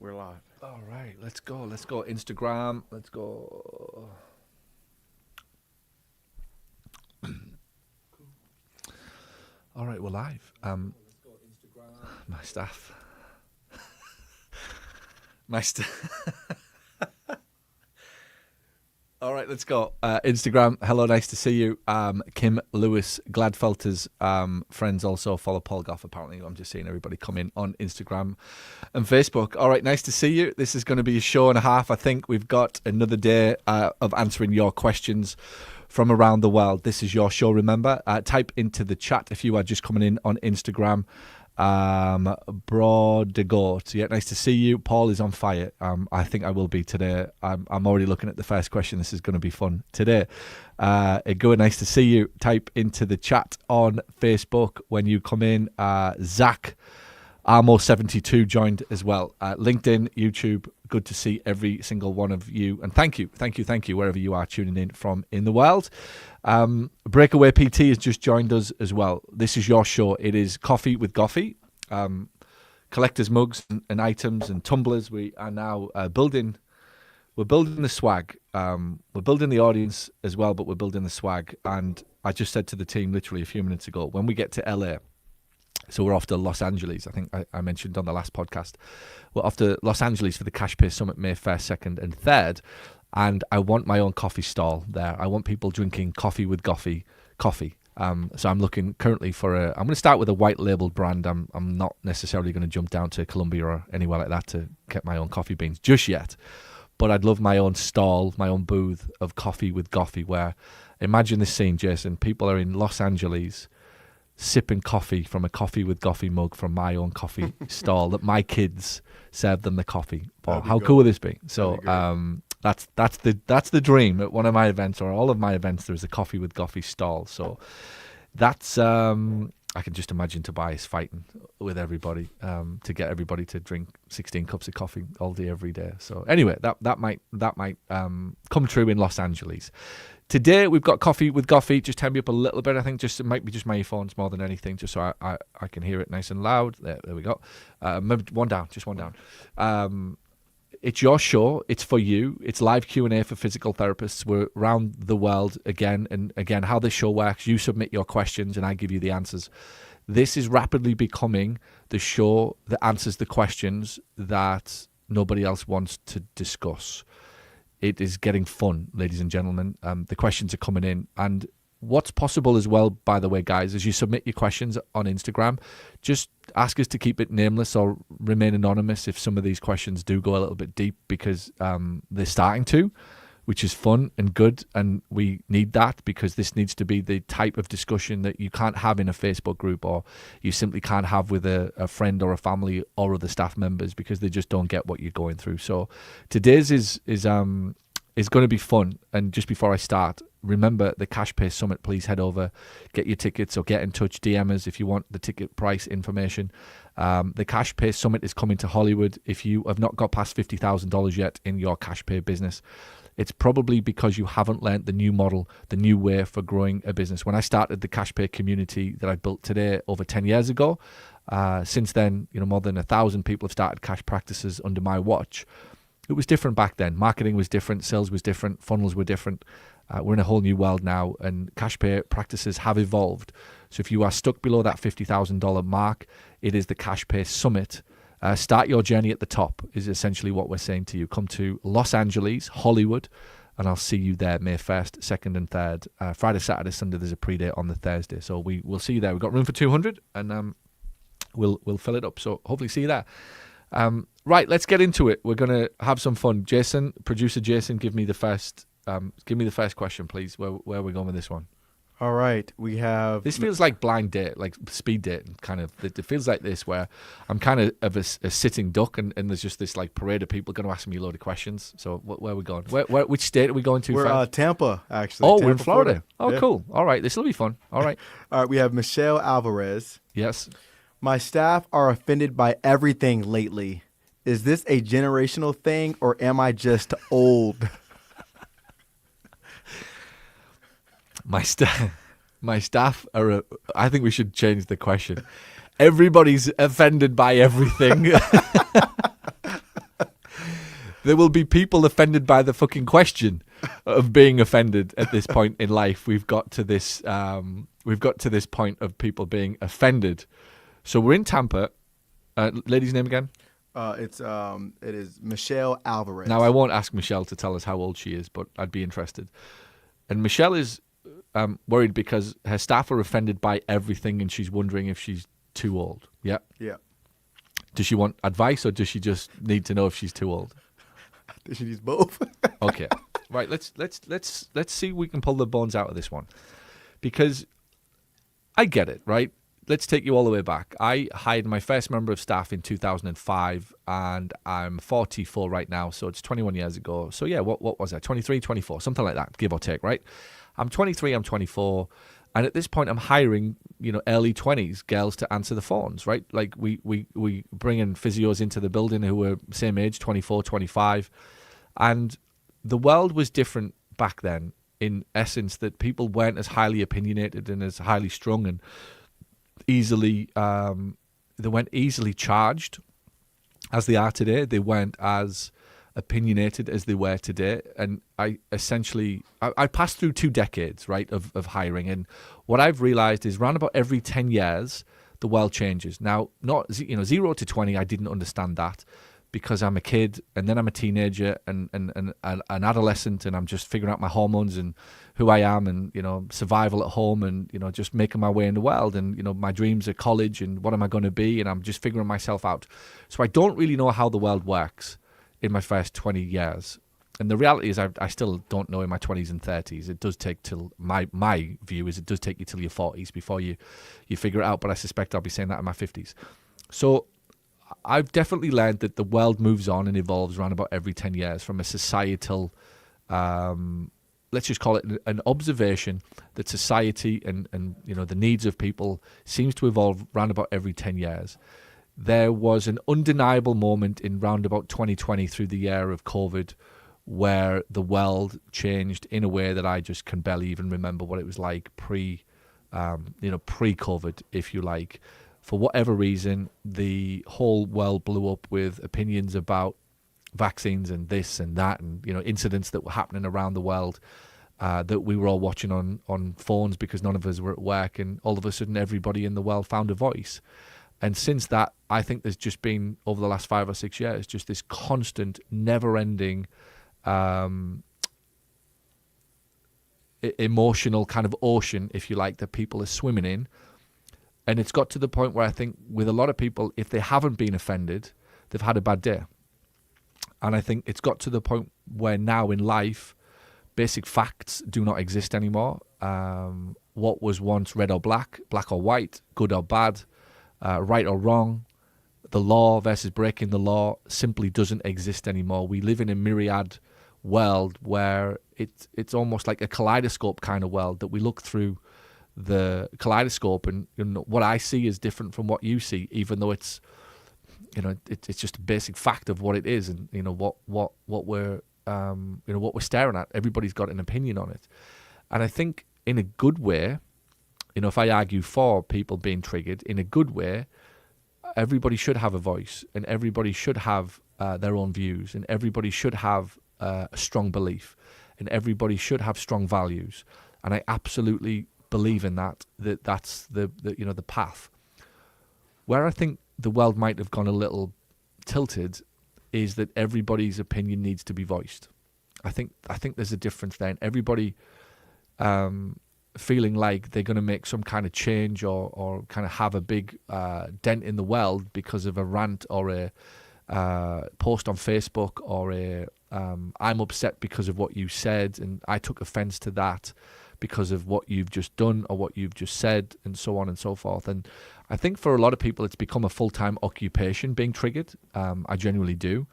We're live. All right, let's go. Let's go. Instagram. Let's go. All right, we're live. My staff. My staff. All right, let's go. Instagram. Hello, nice to see you. Kim Lewis, Gladfelter's friends also follow Paul Gough. Apparently, I'm just seeing everybody come in on Instagram and Facebook. All right, nice to see you. This is going to be a show and a half. I think we've got another day of answering your questions from around the world. This is your show. Remember, type into the chat if you are just coming in on Instagram. Brodegoat, yeah, nice to see you. Paul is on fire. I think I will be today. I'm already looking at the first question. This is going to be fun today. Good, nice to see you. Type into the chat on Facebook when you come in. Zach Armo72 joined as well. LinkedIn, YouTube, good to see every single one of you. And thank you, wherever you are tuning in from in the world. Breakaway PT has just joined us as well. This is your show. It is Coffee with Goughy. Collectors mugs and items and tumblers. We are now building. We're building the swag. We're building the audience as well, but we're building the swag. And I just said to the team literally a few minutes ago, when we get to LA, so we're off to Los Angeles. I think I mentioned on the last podcast. We're off to Los Angeles for the Cash Pay Summit, May 1st, 2nd, and 3rd. And I want my own coffee stall there. I want people drinking coffee with Goughy coffee. So I'm looking currently for I'm going to start with a white labeled brand. I'm not necessarily going to jump down to Colombia or anywhere like that to get my own coffee beans just yet. But I'd love my own stall, my own booth of coffee with Goughy, where, imagine this scene, Jason. People are in Los Angeles sipping coffee from a Coffee with Goughy mug from my own coffee stall that my kids serve them the coffee. Paul, how cool would this be? So that's the dream at one of my events, or all of my events. There's a Coffee with Goughy stall. So that's I can just imagine Tobias fighting with everybody to get everybody to drink 16 cups of coffee all day every day. So anyway, that might come true in Los Angeles. Today we've got Coffee with Goughy. Just turn me up a little bit. I think it might be just my earphones more than anything, just so I can hear it nice and loud. There we go. Maybe one down. It's your show. It's for you. It's live Q&A for physical therapists. We're around the world again and again. How this show works, you submit your questions and I give you the answers. This is rapidly becoming the show that answers the questions that nobody else wants to discuss. It is getting fun, ladies and gentlemen. The questions are coming in. And what's possible as well, by the way, guys, as you submit your questions on Instagram, just ask us to keep it nameless or remain anonymous if some of these questions do go a little bit deep, because they're starting to, which is fun and good. And we need that, because this needs to be the type of discussion that you can't have in a Facebook group, or you simply can't have with a friend or a family or other staff members, because they just don't get what you're going through. So today's is going to be fun. And just before I start, remember the Cash Pay Summit. Please head over, get your tickets, or get in touch, DM us if you want the ticket price information. The Cash Pay Summit is coming to Hollywood. If you have not got past $50,000 yet in your cash pay business, it's probably because you haven't learned the new model, the new way for growing a business. When I started the cash pay community that I built today over 10 years ago, since then, more than 1,000 people have started cash practices under my watch. It was different back then. Marketing was different, sales was different, funnels were different. We're in a whole new world now, and cash pay practices have evolved. So if you are stuck below that $50,000 mark, it is the Cash Pay Summit. Start your journey at the top is essentially what we're saying to you. Come to Los Angeles, Hollywood, and I'll see you there May 1st, 2nd, and 3rd. Friday, Saturday, Sunday, there's a pre-date on the Thursday. So we'll see you there. We've got room for 200, and we'll fill it up. So hopefully see you there. Right, let's get into it. We're going to have some fun. Jason, producer Jason, give me the first question, please. Where are we going with this one? All right, we have... This feels like blind date, like speed date, kind of. It feels like this, where I'm kind of a sitting duck, and there's just this like parade of people going to ask me a load of questions. So where are we going? Which state are we going to? We're Tampa, actually. Oh, Tampa, we're in Florida. Oh, yeah. Cool. All right, this will be fun. All right. All right, we have Michelle Alvarez. Yes. My staff are offended by everything lately. Is this a generational thing, or am I just old? My staff are. I think we should change the question. Everybody's offended by everything. There will be people offended by the fucking question of being offended at this point in life. We've got to this point of people being offended. So we're in Tampa. Lady's name again? It is Michelle Alvarez. Now, I won't ask Michelle to tell us how old she is, but I'd be interested. And Michelle is worried because her staff are offended by everything, and she's wondering if she's too old. Yeah. Yeah. Does she want advice, or does she just need to know if she's too old? I think she needs both. Okay. Right. Let's see if we can pull the bones out of this one, because I get it. Right. Let's take you all the way back. I hired my first member of staff in 2005, and I'm 44 right now, so it's 21 years ago. So yeah, what was I? 23, 24, something like that, give or take. Right. I'm 23. I'm 24. And at this point, I'm hiring, early 20s girls to answer the phones, right? Like we bring in physios into the building who were same age, 24, 25. And the world was different back then, in essence, that people weren't as highly opinionated and as highly strung and easily, they weren't easily charged as they are today. They weren't as opinionated as they were today. And I passed through 2 decades, right, of hiring. And what I've realized is around about every 10 years, the world changes. Now, not 0 to 20, I didn't understand that, because I'm a kid, and then I'm a teenager and an adolescent, and I'm just figuring out my hormones and who I am, and survival at home, and just making my way in the world, and my dreams are college, and what am I going to be, and I'm just figuring myself out. So I don't really know how the world works in my first 20 years. And the reality is I still don't know in my 20s and 30s. It does take till, my view is it does take you till your 40s before you figure it out, but I suspect I'll be saying that in my 50s. So I've definitely learned that the world moves on and evolves around about every 10 years from a societal, let's just call it an observation that society and the needs of people seems to evolve around about every 10 years. There was an undeniable moment in round about 2020 through the year of COVID where the world changed in a way that I just can barely even remember what it was like pre-COVID, if you like. For whatever reason, the whole world blew up with opinions about vaccines and this and that, and incidents that were happening around the world that we were all watching on phones because none of us were at work, and all of a sudden everybody in the world found a voice. And since that, I think there's just been, over the last 5 or 6 years, just this constant, never-ending emotional kind of ocean, if you like, that people are swimming in. And it's got to the point where I think with a lot of people, if they haven't been offended, they've had a bad day. And I think it's got to the point where now in life, basic facts do not exist anymore. What was once red or black or white, good or bad, right or wrong, the law versus breaking the law simply doesn't exist anymore. We live in a myriad world where it's almost like a kaleidoscope kind of world, that we look through the kaleidoscope and what I see is different from what you see, even though it's it's just a basic fact of what it is, and what we're what we're staring at. Everybody's got an opinion on it, and I think in a good way, if I argue for people being triggered in a good way, everybody should have a voice, and everybody should have their own views, and everybody should have a strong belief, and everybody should have strong values. And I absolutely believe in that's the path. Where I think the world might have gone a little tilted is that everybody's opinion needs to be voiced. I think there's a difference there, and everybody feeling like they're going to make some kind of change or kind of have a big dent in the world because of a rant or a post on Facebook, or I'm upset because of what you said and I took offense to that because of what you've just done or what you've just said, and so on and so forth. And I think for a lot of people it's become a full-time occupation being triggered. I genuinely do.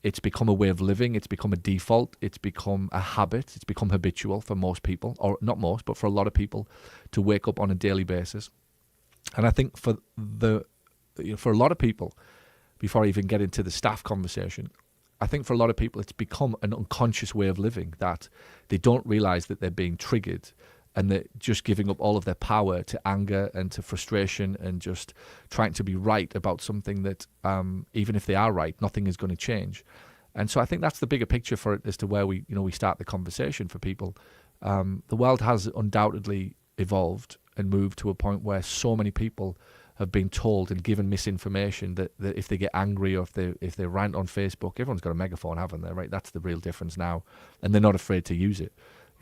It's become a way of living. It's become a default. It's become a habit. It's become habitual for most people, or not most, but for a lot of people, to wake up on a daily basis. And I think for a lot of people, before I even get into the staff conversation, I think for a lot of people it's become an unconscious way of living, that they don't realize that they're being triggered, and they're just giving up all of their power to anger and to frustration and just trying to be right about something that, even if they are right, nothing is going to change. And so I think that's the bigger picture for it as to where we start the conversation for people. The world has undoubtedly evolved and moved to a point where so many people have been told and given misinformation that if they get angry or if they rant on Facebook, everyone's got a megaphone, haven't they? Right? That's the real difference now, and they're not afraid to use it.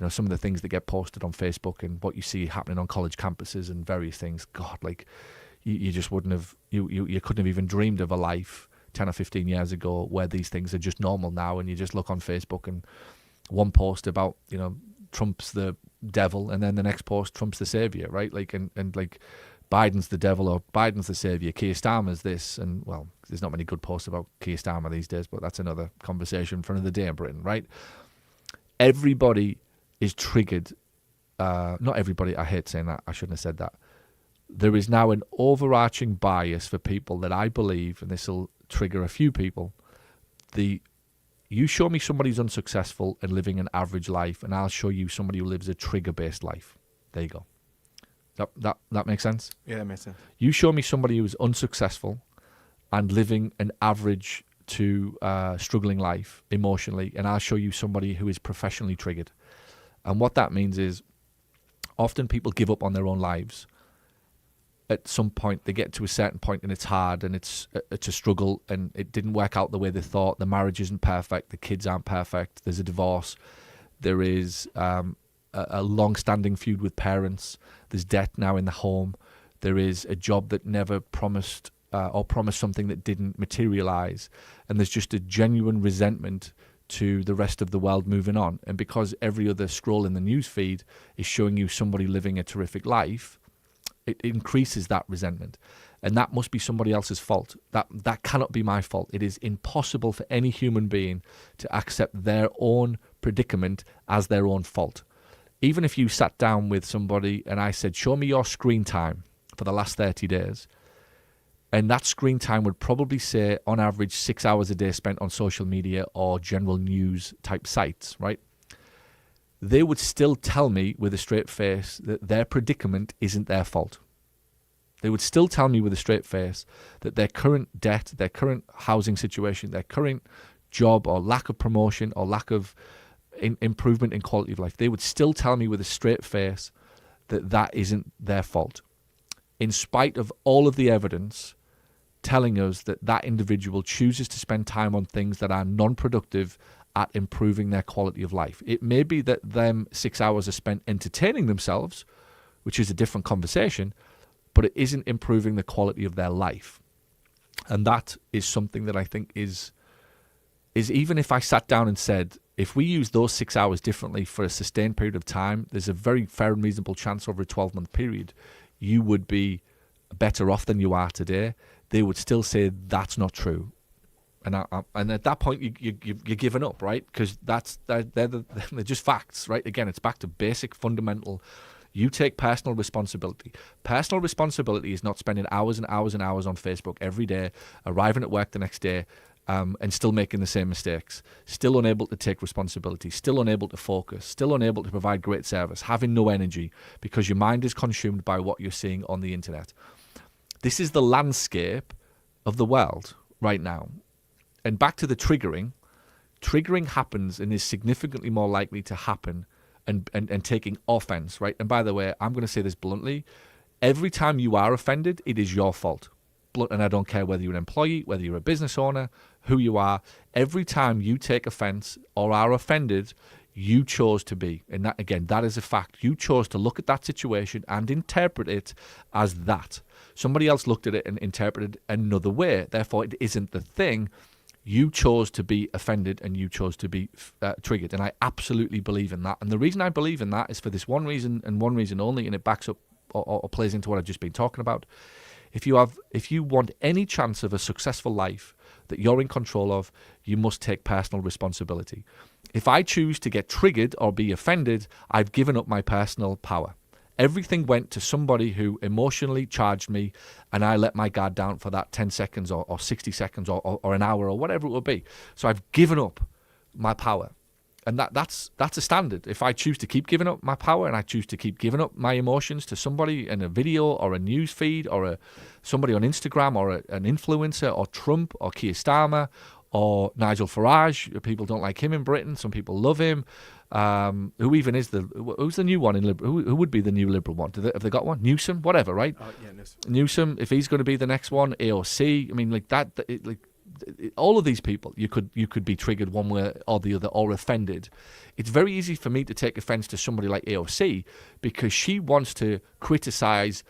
Some of the things that get posted on Facebook and what you see happening on college campuses and various things. God, like you just wouldn't have you couldn't have even dreamed of a life 10 or 15 years ago where these things are just normal now, and you just look on Facebook and one post about Trump's the devil, and then the next post Trump's the savior, right? Like and like Biden's the devil or Biden's the savior, Keir Starmer's this, and well, there's not many good posts about Keir Starmer these days, but that's another conversation for another day in Britain, right? Everybody is triggered. Not everybody, I hate saying that, I shouldn't have said that. There is now an overarching bias for people that I believe, and this will trigger a few people, you show me somebody who's unsuccessful and living an average life, and I'll show you somebody who lives a trigger-based life. There you go. That makes sense? Yeah, that makes sense. You show me somebody who's unsuccessful and living an average to struggling life emotionally, and I'll show you somebody who is professionally triggered. And what that means is often people give up on their own lives. At some point, they get to a certain point and it's hard and it's a struggle and it didn't work out the way they thought. The marriage isn't perfect. The kids aren't perfect. There's a divorce. There is a long-standing feud with parents. There's debt now in the home. There is a job that never promised or promised something that didn't materialize. And there's just a genuine resentment to the rest of the world moving on. And because every other scroll in the news feed is showing you somebody living a terrific life, it increases that resentment. And that must be somebody else's fault. That cannot be my fault. It is impossible for any human being to accept their own predicament as their own fault. Even if you sat down with somebody and I said, show me your screen time for the last 30 days, and that screen time would probably say, on average, 6 hours a day spent on social media or general news type sites, right? They would still tell me with a straight face that their predicament isn't their fault. They would still tell me with a straight face that their current debt, their current housing situation, their current job or lack of promotion or lack of improvement in quality of life, they would still tell me with a straight face that that isn't their fault. In spite of all of the evidence telling us that that individual chooses to spend time on things that are non-productive at improving their quality of life. It may be that them 6 hours are spent entertaining themselves, which is a different conversation, but it isn't improving the quality of their life. And that is something that I think is even if I sat down and said, if we use those 6 hours differently for a sustained period of time, there's a very fair and reasonable chance over a 12-month period, you would be better off than you are today. They would still say that's not true. And at that point, you're giving up, right? Because they're just facts, right? Again, it's back to basic, fundamental. You take personal responsibility. Personal responsibility is not spending hours and hours and hours on Facebook every day, arriving at work the next day, and still making the same mistakes, still unable to take responsibility, still unable to focus, still unable to provide great service, having no energy because your mind is consumed by what you're seeing on the internet. This is the landscape of the world right now. And back to the triggering happens and is significantly more likely to happen and taking offense, right? And by the way, I'm going to say this bluntly. Every time you are offended, it is your fault. And I don't care whether you're an employee, whether you're a business owner, who you are. Every time you take offense or are offended, you chose to be. And that, again, that is a fact. You chose to look at that situation and interpret it as that. Somebody else looked at it and interpreted another way. Therefore, it isn't the thing. You chose to be offended and you chose to be triggered. And I absolutely believe in that. And the reason I believe in that is for this one reason and one reason only, and it backs up or plays into what I've just been talking about. If you want any chance of a successful life that you're in control of, you must take personal responsibility. If I choose to get triggered or be offended, I've given up my personal power. Everything went to somebody who emotionally charged me, and I let my guard down for that 10 seconds or 60 seconds or an hour or whatever it will be. So I've given up my power. And that's a standard. If I choose to keep giving up my power and I choose to keep giving up my emotions to somebody in a video or a news feed or somebody on Instagram or an influencer or Trump or Keir Starmer or Nigel Farage, people don't like him in Britain. Some people love him. Who's the new one in Liberal? Who would be the new Liberal one? Have they got one? Newsom, whatever, right? Yeah, Newsom. Newsom, if he's going to be the next one, AOC. I mean, like that. All of these people, you could be triggered one way or the other or offended. It's very easy for me to take offense to somebody like AOC because she wants to criticize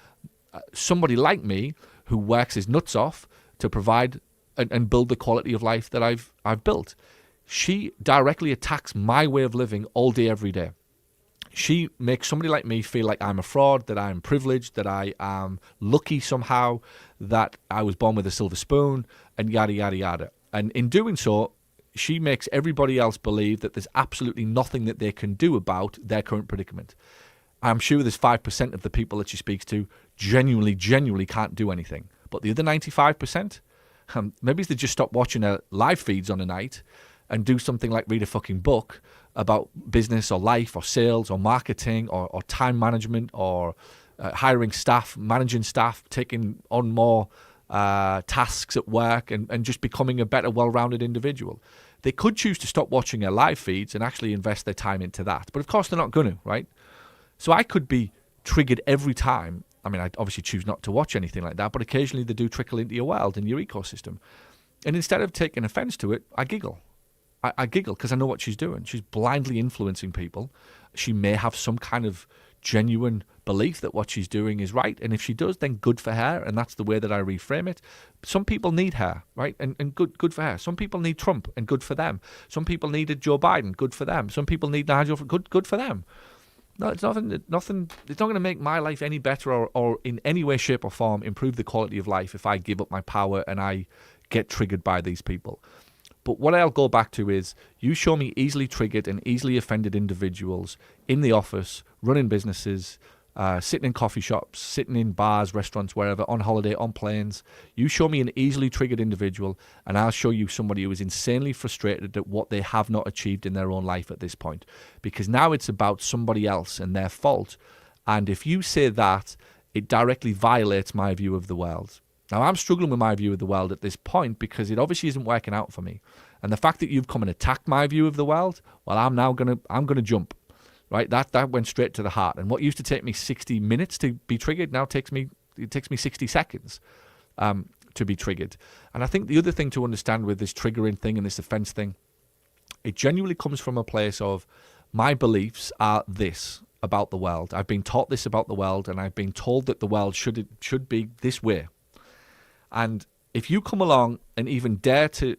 somebody like me who works his nuts off to provide and build the quality of life that I've built. She directly attacks my way of living all day, every day. She makes somebody like me feel like I'm a fraud, that I'm privileged, that I am lucky somehow, that I was born with a silver spoon, and yada, yada, yada. And in doing so, she makes everybody else believe that there's absolutely nothing that they can do about their current predicament. I'm sure there's 5% of the people that she speaks to genuinely can't do anything. But the other 95%, maybe they just stop watching her live feeds on a night and do something like read a fucking book about business or life or sales or marketing or time management or hiring staff, managing staff, taking on more tasks at work and just becoming a better, well-rounded individual. They could choose to stop watching their live feeds and actually invest their time into that. But of course they're not going to, right? So I could be triggered every time. I mean, I obviously choose not to watch anything like that, but occasionally they do trickle into your world and your ecosystem. And instead of taking offense to it, I giggle. I giggle because I know what she's doing. She's blindly influencing people. She may have some kind of genuine belief that what she's doing is right. And if she does, then good for her. And that's the way that I reframe it. Some people need her, right? And good for her. Some people need Trump and good for them. Some people needed Joe Biden, good for them. Some people need Nigel, good for them. No, it's nothing. It's not going to make my life any better or in any way, shape or form improve the quality of life if I give up my power and I get triggered by these people. But what I'll go back to is you show me easily triggered and easily offended individuals in the office, running businesses, sitting in coffee shops, sitting in bars, restaurants, wherever, on holiday, on planes. You show me an easily triggered individual and I'll show you somebody who is insanely frustrated at what they have not achieved in their own life at this point. Because now it's about somebody else and their fault. And if you say that, it directly violates my view of the world. Now, I'm struggling with my view of the world at this point because it obviously isn't working out for me. And the fact that you've come and attacked my view of the world, well, I'm gonna jump, right? That went straight to the heart. And what used to take me 60 minutes to be triggered now takes me 60 seconds to be triggered. And I think the other thing to understand with this triggering thing and this offense thing, it genuinely comes from a place of my beliefs are this about the world. I've been taught this about the world, and I've been told that the world should be this way. And if you come along and even dare to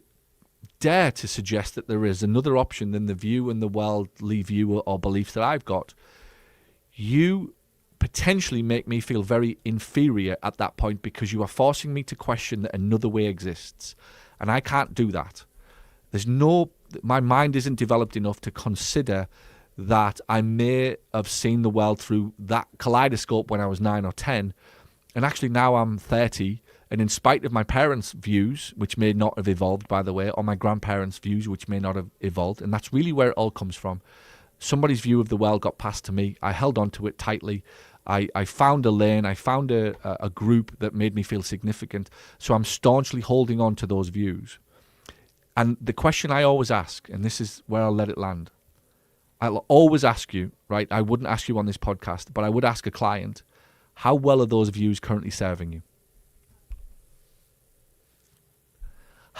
suggest that there is another option than the view and the worldly view or beliefs that I've got, you potentially make me feel very inferior at that point because you are forcing me to question that another way exists. And I can't do that. My mind isn't developed enough to consider that I may have seen the world through that kaleidoscope when I was 9 or 10. And actually now I'm 30. And in spite of my parents' views, which may not have evolved, by the way, or my grandparents' views, which may not have evolved, and that's really where it all comes from. Somebody's view of the world got passed to me. I held on to it tightly. I found a lane. I found a group that made me feel significant. So I'm staunchly holding on to those views. And the question I always ask, and this is where I'll let it land, I'll always ask you, right? I wouldn't ask you on this podcast, but I would ask a client, how well are those views currently serving you?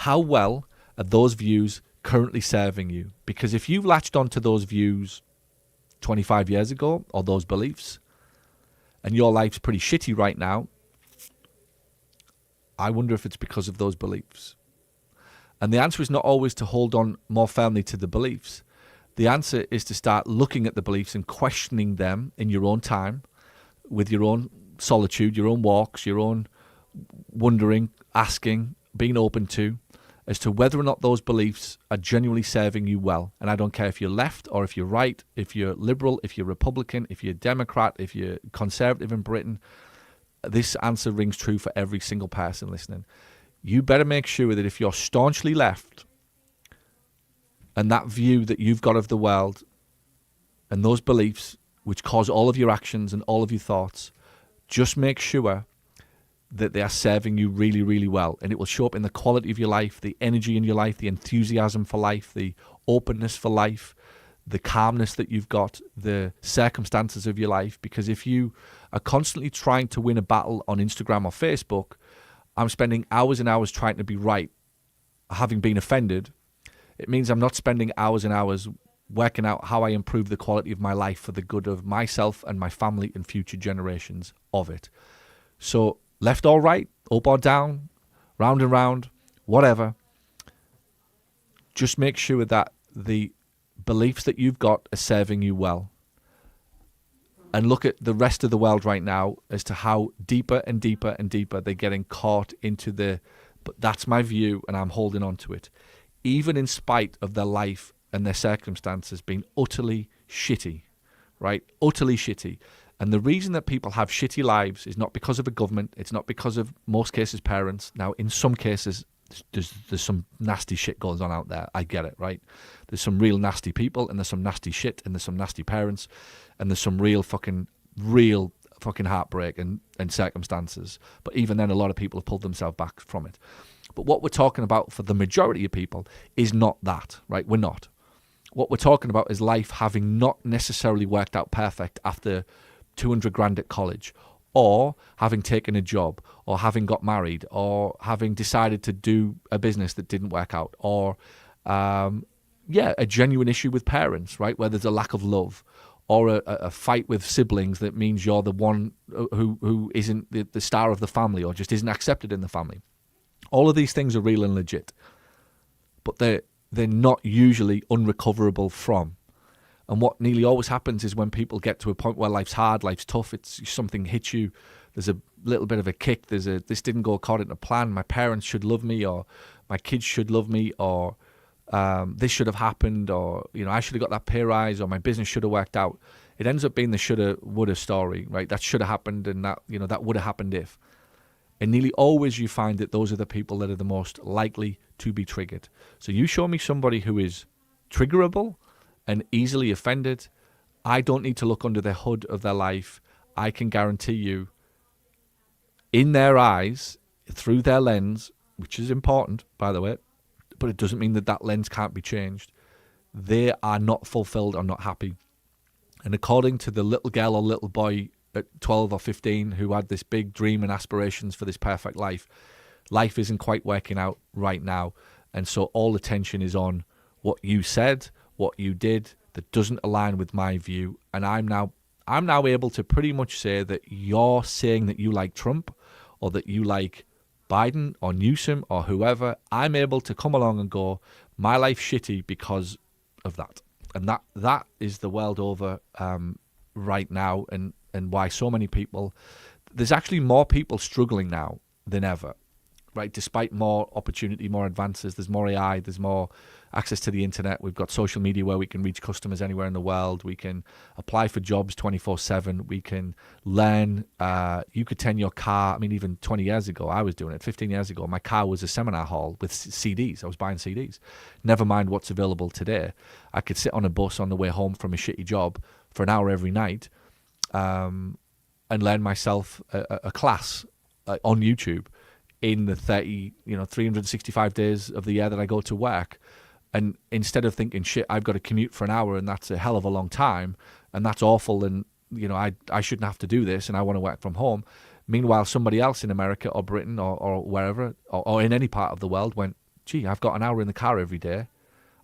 How well are those views currently serving you? Because if you've latched onto those views 25 years ago, or those beliefs, and your life's pretty shitty right now, I wonder if it's because of those beliefs. And the answer is not always to hold on more firmly to the beliefs. The answer is to start looking at the beliefs and questioning them in your own time, with your own solitude, your own walks, your own wondering, asking, being open to, as to whether or not those beliefs are genuinely serving you well. And I don't care if you're left or if you're right, if you're liberal, if you're Republican, if you're Democrat, if you're conservative in Britain. This answer rings true for every single person listening. You better make sure that if you're staunchly left and that view that you've got of the world and those beliefs which cause all of your actions and all of your thoughts, just make sure that they are serving you really, really well. And it will show up in the quality of your life, the energy in your life, the enthusiasm for life, the openness for life, the calmness that you've got, the circumstances of your life. Because if you are constantly trying to win a battle on Instagram or Facebook, I'm spending hours and hours trying to be right, having been offended. It means I'm not spending hours and hours working out how I improve the quality of my life for the good of myself and my family and future generations of it. So left or right, up or down, round and round, whatever, just make sure that the beliefs that you've got are serving you well. And look at the rest of the world right now as to how deeper and deeper and deeper they're getting caught into but that's my view and I'm holding on to it. Even in spite of their life and their circumstances being utterly shitty, right? Utterly shitty. And the reason that people have shitty lives is not because of a government. It's not because of, most cases, parents. Now, in some cases, there's some nasty shit goes on out there. I get it, right? There's some real nasty people, and there's some nasty shit, and there's some nasty parents, and there's some real fucking heartbreak and circumstances. But even then, a lot of people have pulled themselves back from it. But what we're talking about for the majority of people is not that, right? We're not. What we're talking about is life having not necessarily worked out perfect after 200 grand at college, or having taken a job, or having got married, or having decided to do a business that didn't work out, or a genuine issue with parents, right, where there's a lack of love, or a fight with siblings that means you're the one who isn't the star of the family, or just isn't accepted in the family. All of these things are real and legit, but they're not usually unrecoverable from. And what nearly always happens is when people get to a point where life's hard, life's tough, it's something hits you, there's a little bit of a kick, this didn't go according to plan, my parents should love me, or my kids should love me, or this should have happened, or I should have got that pay rise, or my business should have worked out. It ends up being the shoulda, woulda story, right? That should have happened, and that would have happened if. And nearly always you find that those are the people that are the most likely to be triggered. So you show me somebody who is triggerable and easily offended, I don't need to look under the hood of their life. I can guarantee you, in their eyes, through their lens, which is important, by the way, but it doesn't mean that lens can't be changed, they are not fulfilled or not happy. And according to the little girl or little boy at 12 or 15 who had this big dream and aspirations for this perfect life, life isn't quite working out right now. And so all attention is on what you said, what you did that doesn't align with my view. And I'm now able to pretty much say that you're saying that you like Trump, or that you like Biden or Newsom or whoever. I'm able to come along and go, my life's shitty because of that. And that is the world over right now, and why so many people, there's actually more people struggling now than ever, right? Despite more opportunity, more advances, there's more AI, there's more access to the internet. We've got social media where we can reach customers anywhere in the world. We can apply for jobs 24/7. We can learn. You could turn your car. I mean, even 20 years ago, I was doing it. 15 years ago, my car was a seminar hall with CDs. I was buying CDs. Never mind what's available today. I could sit on a bus on the way home from a shitty job for an hour every night and learn myself a class on YouTube in the 365 days of the year that I go to work. And instead of thinking, shit, I've got to commute for an hour and that's a hell of a long time and that's awful and, I shouldn't have to do this and I want to work from home. Meanwhile, somebody else in America or Britain or wherever or in any part of the world went, gee, I've got an hour in the car every day.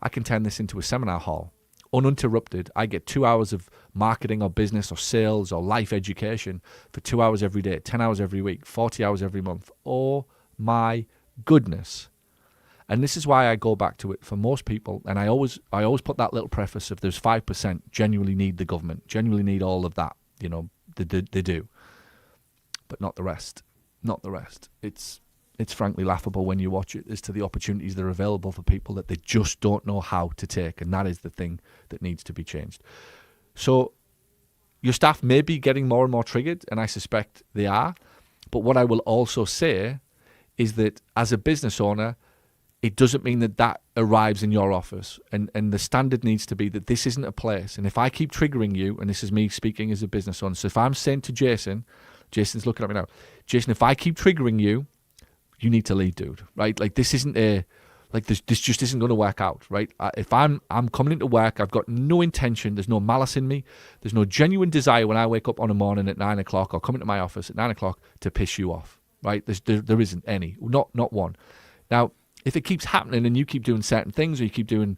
I can turn this into a seminar hall. Uninterrupted. I get 2 hours of marketing or business or sales or life education for 2 hours every day, 10 hours every week, 40 hours every month. Oh my goodness. And this is why I go back to it for most people. And I always put that little preface of there's 5% genuinely need the government, genuinely need all of that. They do. But not the rest. Not the rest. It's frankly laughable when you watch it as to the opportunities that are available for people that they just don't know how to take. And that is the thing that needs to be changed. So your staff may be getting more and more triggered, and I suspect they are. But what I will also say is that as a business owner, it doesn't mean that that arrives in your office. And the standard needs to be that this isn't a place. And if I keep triggering you, and this is me speaking as a business owner, so if I'm saying to Jason, Jason's looking at me now, Jason, if I keep triggering you, you need to leave, dude, right? Like this isn't this just isn't going to work out, right? If I'm coming into work, I've got no intention, there's no malice in me, there's no genuine desire when I wake up on a morning at 9 o'clock or come into my office at 9 o'clock to piss you off, right? There isn't any, not one. Now, if it keeps happening and you keep doing certain things, or you keep doing,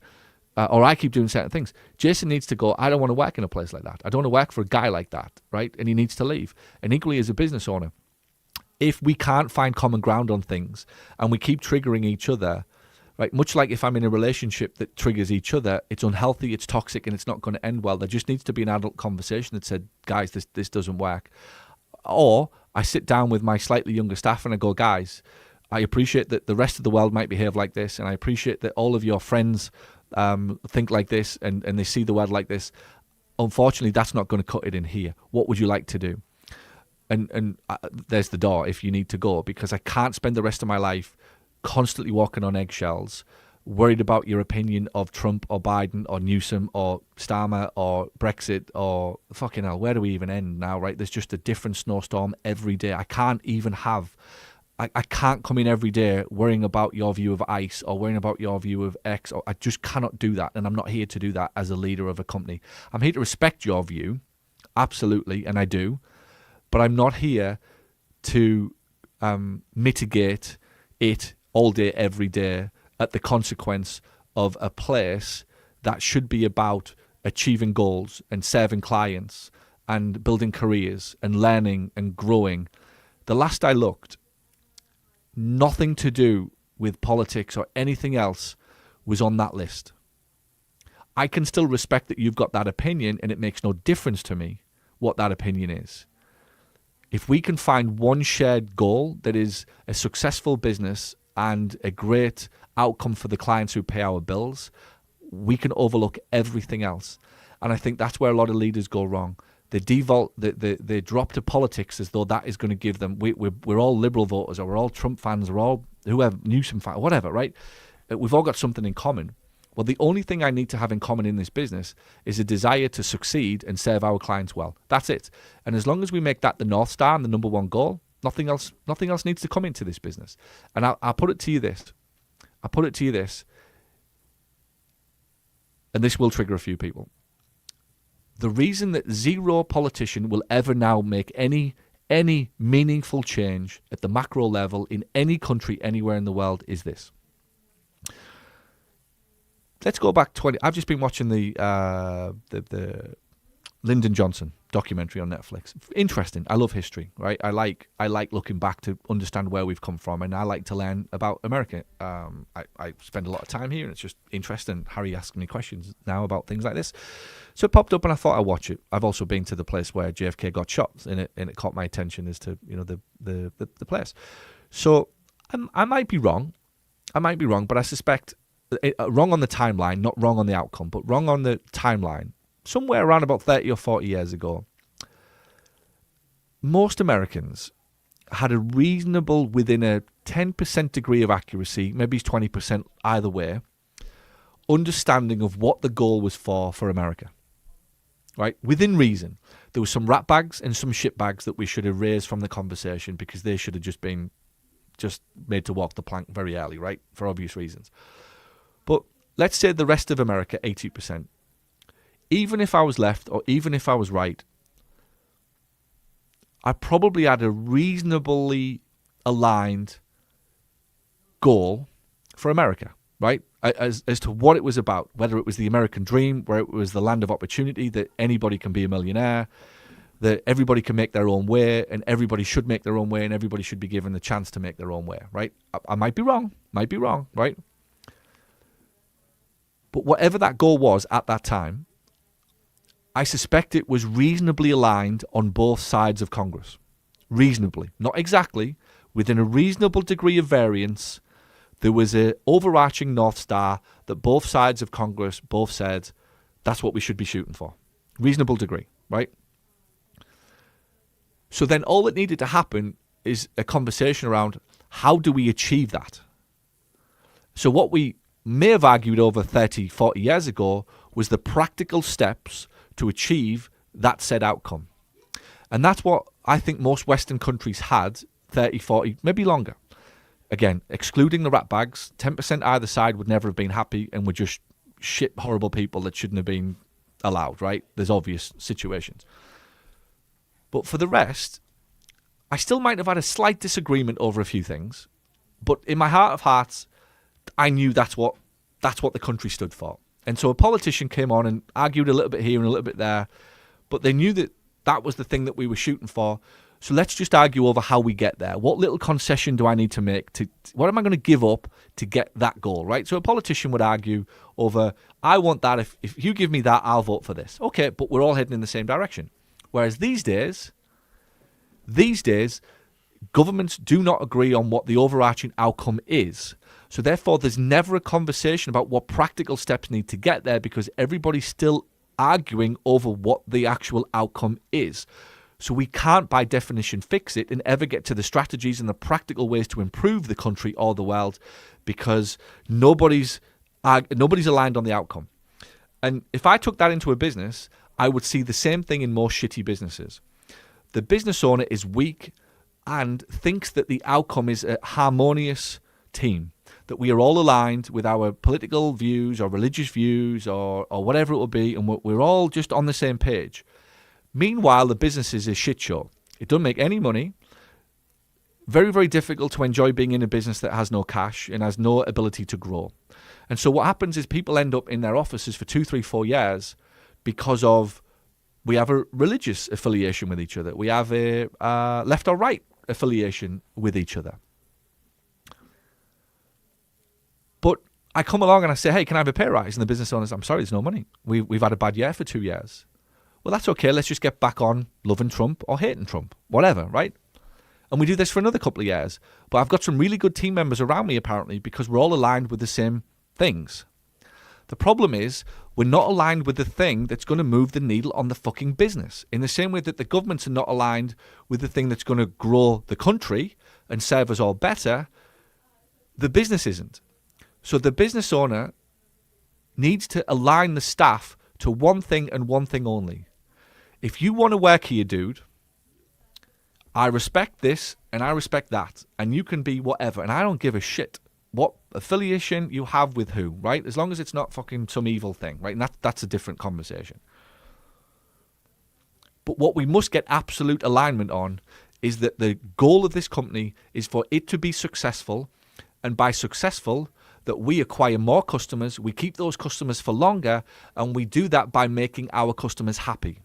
or I keep doing certain things, Jason needs to go, I don't want to work in a place like that. I don't want to work for a guy like that, right? And he needs to leave. And equally as a business owner, if we can't find common ground on things and we keep triggering each other, right? Much like if I'm in a relationship that triggers each other, it's unhealthy, it's toxic, and it's not going to end well. There just needs to be an adult conversation that said, guys, this doesn't work. Or I sit down with my slightly younger staff and I go, guys, I appreciate that the rest of the world might behave like this, and I appreciate that all of your friends think like this and they see the world like this. Unfortunately, that's not going to cut it in here. What would you like to do? And there's the door if you need to go, because I can't spend the rest of my life constantly walking on eggshells, worried about your opinion of Trump or Biden or Newsom or Starmer or Brexit or fucking hell, where do we even end now, right? There's just a different snowstorm every day. I can't come in every day worrying about your view of ICE or worrying about your view of X. Or I just cannot do that, and I'm not here to do that as a leader of a company. I'm here to respect your view, absolutely, and I do, but I'm not here to mitigate it all day, every day at the consequence of a place that should be about achieving goals and serving clients and building careers and learning and growing. The last I looked, nothing to do with politics or anything else was on that list. I can still respect that you've got that opinion, and it makes no difference to me what that opinion is. If we can find one shared goal that is a successful business and a great outcome for the clients who pay our bills, we can overlook everything else. And I think that's where a lot of leaders go wrong. They they drop to politics as though that is going to give them. We're all Liberal voters, or we're all Trump fans, or all whoever Newsom fans, whatever, right? We've all got something in common. Well, the only thing I need to have in common in this business is a desire to succeed and serve our clients well. That's it. And as long as we make that the North Star and the number one goal, nothing else needs to come into this business. And I'll put it to you this. And this will trigger a few people. The reason that zero politician will ever now make any meaningful change at the macro level in any country anywhere in the world is this. Let's go back 20. I've just been watching the Lyndon Johnson documentary on Netflix. Interesting. I love history, right? I like looking back to understand where we've come from, and I like to learn about America. I spend a lot of time here, and it's just interesting. Harry asking me questions now about things like this. So it popped up, and I thought I'd watch it. I've also been to the place where JFK got shot, and it caught my attention as to the place. So I might be wrong, but I suspect wrong on the timeline, not wrong on the outcome, but wrong on the timeline. Somewhere around about 30 or 40 years ago, most Americans had a reasonable, within a 10% degree of accuracy, maybe 20% either way, understanding of what the goal was for America. Right? Within reason. There were some rat bags and some shit bags that we should erase from the conversation because they should have just been made to walk the plank very early, right? For obvious reasons. But let's say the rest of America, 80%. Even if I was left, or even if I was right, I probably had a reasonably aligned goal for America, right? As to what it was about, whether it was the American dream, where it was the land of opportunity, that anybody can be a millionaire, that everybody can make their own way, and everybody should make their own way, and everybody should be given the chance to make their own way, right? I might be wrong, right? But whatever that goal was at that time, I suspect it was reasonably aligned on both sides of Congress. Reasonably. Not exactly. Within a reasonable degree of variance, there was an overarching North Star that both sides of Congress both said, that's what we should be shooting for. Reasonable degree, right? So then all that needed to happen is a conversation around how do we achieve that? So what we may have argued over 30, 40 years ago was the practical steps to achieve that said outcome. And that's what I think most Western countries had 30, 40, maybe longer. Again, excluding the rat bags, 10% either side would never have been happy and were just shit, horrible people that shouldn't have been allowed, right? There's obvious situations. But for the rest, I still might have had a slight disagreement over a few things. But in my heart of hearts, I knew that's what the country stood for. And so a politician came on and argued a little bit here and a little bit there, but they knew that that was the thing that we were shooting for. So let's just argue over how we get there. What little concession do I need to make? What am I going to give up to get that goal, right? So a politician would argue over, I want that. If you give me that, I'll vote for this. Okay, but we're all heading in the same direction. Whereas these days, governments do not agree on what the overarching outcome is. So therefore, there's never a conversation about what practical steps need to get there because everybody's still arguing over what the actual outcome is. So we can't, by definition, fix it and ever get to the strategies and the practical ways to improve the country or the world because nobody's aligned on the outcome. And if I took that into a business, I would see the same thing in more shitty businesses. The business owner is weak and thinks that the outcome is a harmonious team, that we are all aligned with our political views or religious views or whatever it will be, and we're all just on the same page. Meanwhile, the business is a shit show. It doesn't make any money. Very, very difficult to enjoy being in a business that has no cash and has no ability to grow. And so what happens is people end up in their offices for 2, 3, 4 years because of we have a religious affiliation with each other. We have a left or right affiliation with each other. But I come along and I say, hey, can I have a pay rise? And the business owner says, I'm sorry, there's no money. We've had a bad year for 2 years. Well, that's okay. Let's just get back on loving Trump or hating Trump, whatever, right? And we do this for another couple of years. But I've got some really good team members around me, apparently, because we're all aligned with the same things. The problem is we're not aligned with the thing that's going to move the needle on the fucking business. In the same way that the governments are not aligned with the thing that's going to grow the country and serve us all better, the business isn't. So the business owner needs to align the staff to one thing and one thing only. If you want to work here, dude, I respect this and I respect that. And you can be whatever. And I don't give a shit what affiliation you have with who, right? As long as it's not fucking some evil thing, right? And that's a different conversation. But what we must get absolute alignment on is that the goal of this company is for it to be successful. And by successful, that we acquire more customers, we keep those customers for longer, and we do that by making our customers happy.